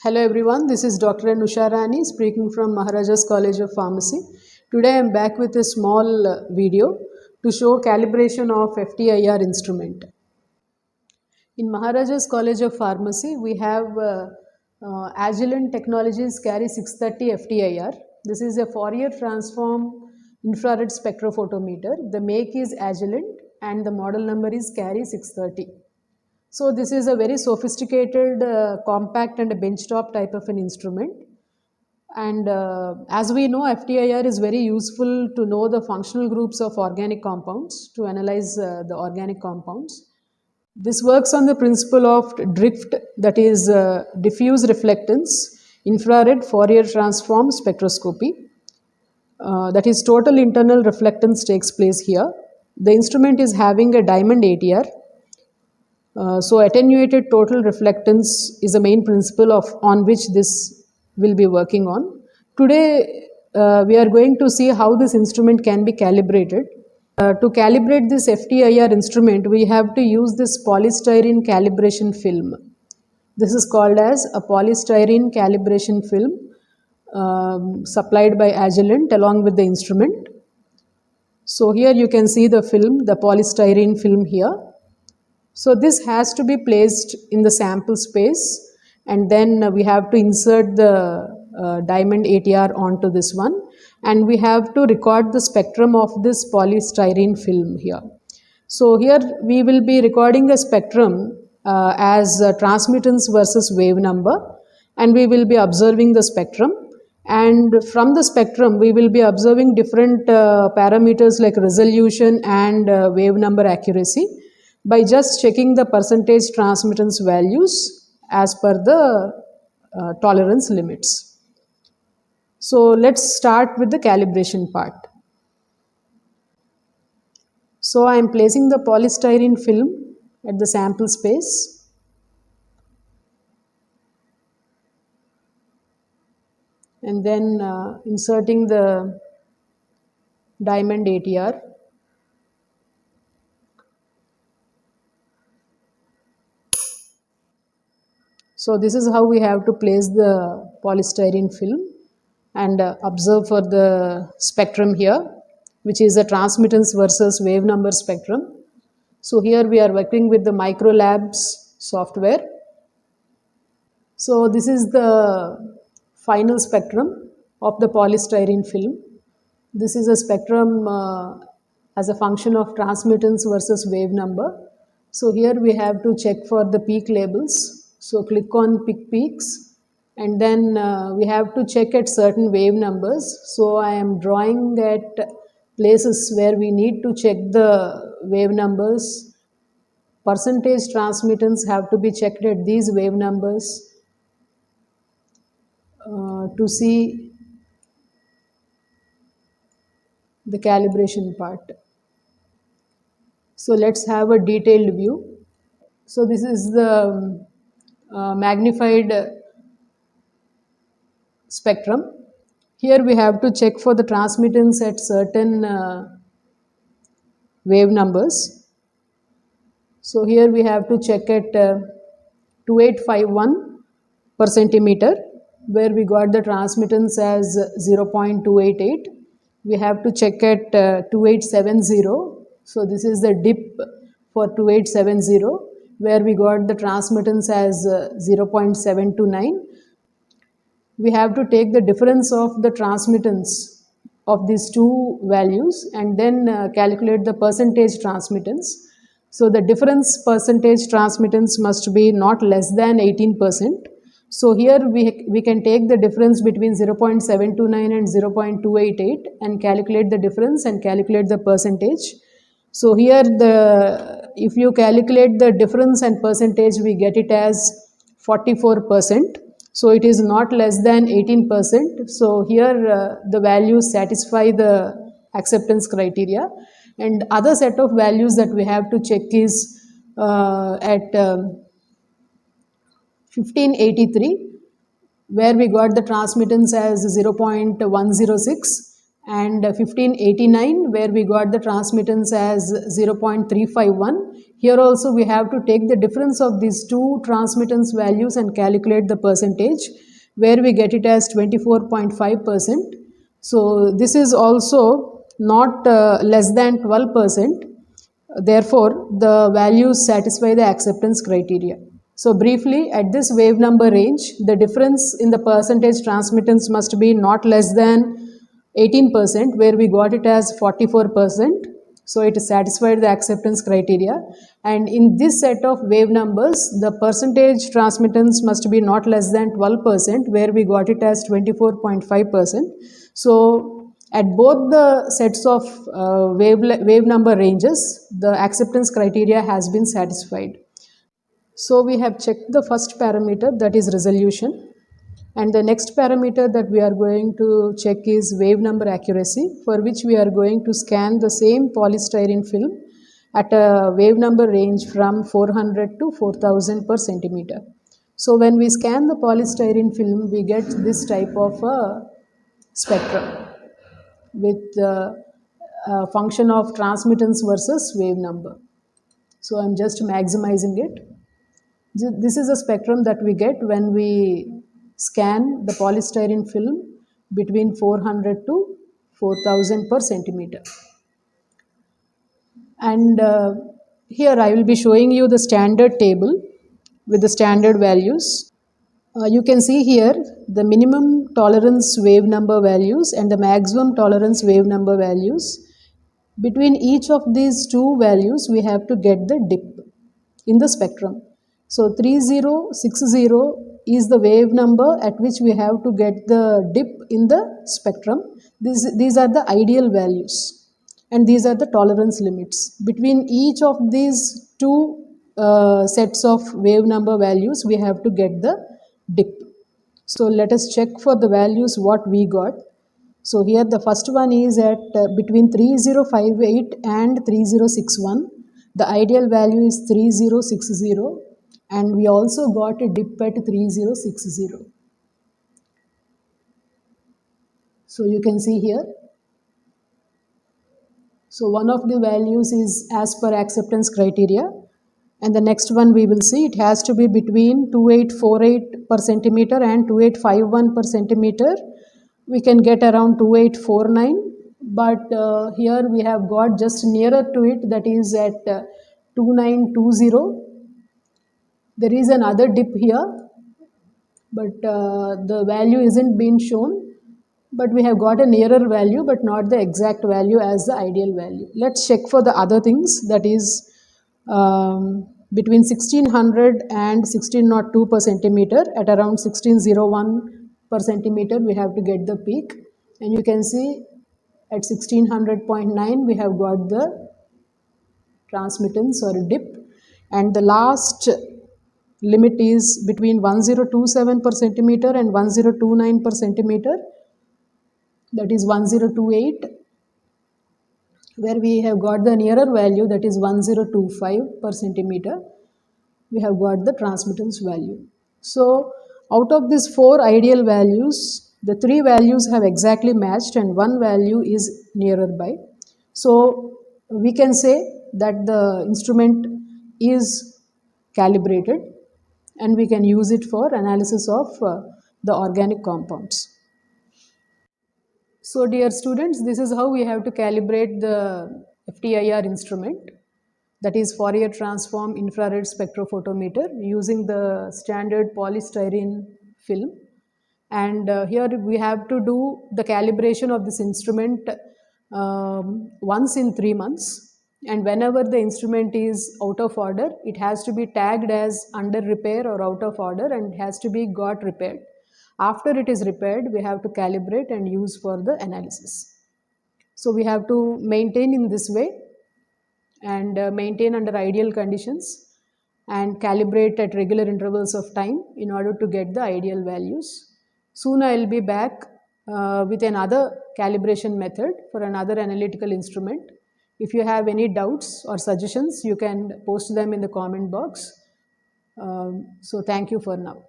Hello everyone, this is Dr. Anusha Rani speaking from Maharaja's College of Pharmacy. Today I am back with a small video to show calibration of FTIR instrument. In Maharaja's College of Pharmacy, we have Agilent Technologies carry 630 FTIR. This is a Fourier Transform Infrared Spectrophotometer. The make is Agilent and the model number is carry 630. So this is a very sophisticated, compact and a benchtop type of an instrument. And as we know, FTIR is very useful to know the functional groups of organic compounds, to analyze the organic compounds. This works on the principle of drift, that is diffuse reflectance, infrared Fourier Transform Spectroscopy. That is total internal reflectance takes place here. The instrument is having a diamond ATR. So attenuated total reflectance is the main principle on which this will be working on. Today we are going to see how this instrument can be calibrated. To calibrate this FTIR instrument, we have to use this polystyrene calibration film. This is called as a polystyrene calibration film supplied by Agilent along with the instrument. So here you can see the film, the polystyrene film here. So this has to be placed in the sample space, and then we have to insert the diamond ATR onto this one, and we have to record the spectrum of this polystyrene film here. So here we will be recording a spectrum as transmittance versus wave number, and we will be observing the spectrum, and from the spectrum we will be observing different parameters like resolution and wave number accuracy, by just checking the percentage transmittance values as per the tolerance limits. So let's start with the calibration part. So I am placing the polystyrene film at the sample space. And then inserting the diamond ATR. So this is how we have to place the polystyrene film and observe for the spectrum here, which is a transmittance versus wave number spectrum. So here we are working with the Microlabs software. So this is the final spectrum of the polystyrene film. This is a spectrum as a function of transmittance versus wave number. So here we have to check for the peak labels. So click on pick peaks, and then we have to check at certain wave numbers. So I am drawing at places where we need to check the wave numbers. Percentage transmittance have to be checked at these wave numbers to see the calibration part. So let's have a detailed view. So this is the magnified spectrum. Here we have to check for the transmittance at certain wave numbers. So here we have to check at 2851 per centimeter, where we got the transmittance as 0.288. We have to check at 2870. So this is the dip for 2870, where we got the transmittance as 0.729. We have to take the difference of the transmittance of these two values and then calculate the percentage transmittance. So the difference percentage transmittance must be not less than 18%. So here we can take the difference between 0.729 and 0.288 and calculate the difference and calculate the percentage. So here if you calculate the difference and percentage, we get it as 44%. So it is not less than 18%. So here the values satisfy the acceptance criteria. And other set of values that we have to check is at 1583, where we got the transmittance as 0.106 and 1589 where we got the transmittance as 0.351. Here also we have to take the difference of these two transmittance values and calculate the percentage, where we get it as 24.5%. So this is also not less than 12%. Therefore, the values satisfy the acceptance criteria. So briefly, at this wave number range, the difference in the percentage transmittance must be not less than 18%, where we got it as 44%. So it satisfied the acceptance criteria. And in this set of wave numbers, the percentage transmittance must be not less than 12%, where we got it as 24.5%. So at both the sets of wave number ranges, the acceptance criteria has been satisfied. So we have checked the first parameter, that is resolution. And the next parameter that we are going to check is wave number accuracy, for which we are going to scan the same polystyrene film at a wave number range from 400 to 4000 per centimeter. So when we scan the polystyrene film, we get this type of a spectrum with a function of transmittance versus wave number. So I'm just maximizing it. This is a spectrum that we get when we scan the polystyrene film between 400 to 4000 per centimeter. And here I will be showing you the standard table with the standard values. You can see here the minimum tolerance wave number values and the maximum tolerance wave number values. Between each of these two values, we have to get the dip in the spectrum. So 3060 is the wave number at which we have to get the dip in the spectrum. These are the ideal values and these are the tolerance limits. Between each of these two sets of wave number values, we have to get the dip. So let us check for the values what we got. So here the first one is at between 3058 and 3061. The ideal value is 3060 and we also got a dip at 3060. So you can see here. So one of the values is as per acceptance criteria, and the next one we will see it has to be between 2848 per centimeter and 2851 per centimeter. We can get around 2849, but here we have got just nearer to it, that is at 2920. There is another dip here, but the value isn't being shown. But we have got a nearer value, but not the exact value as the ideal value. Let's check for the other things, that is between 1600 and 1602 per centimeter. At around 1601 per centimeter, we have to get the peak. And you can see at 1600.9, we have got the transmittance or dip. And the last limit is between 1027 per centimeter and 1029 per centimeter, that is 1028, where we have got the nearer value, that is 1025 per centimeter. We have got the transmittance value. So out of these four ideal values, the three values have exactly matched and one value is nearer by. So we can say that the instrument is calibrated and we can use it for analysis of the organic compounds. So dear students, this is how we have to calibrate the FTIR instrument, that is Fourier Transform Infrared Spectrophotometer, using the standard polystyrene film. And here we have to do the calibration of this instrument once in 3 months. And whenever the instrument is out of order, it has to be tagged as under repair or out of order and it has to be got repaired. After it is repaired, we have to calibrate and use for the analysis. So we have to maintain in this way and maintain under ideal conditions and calibrate at regular intervals of time in order to get the ideal values. Soon I will be back with another calibration method for another analytical instrument. If you have any doubts or suggestions, you can post them in the comment box. So thank you for now.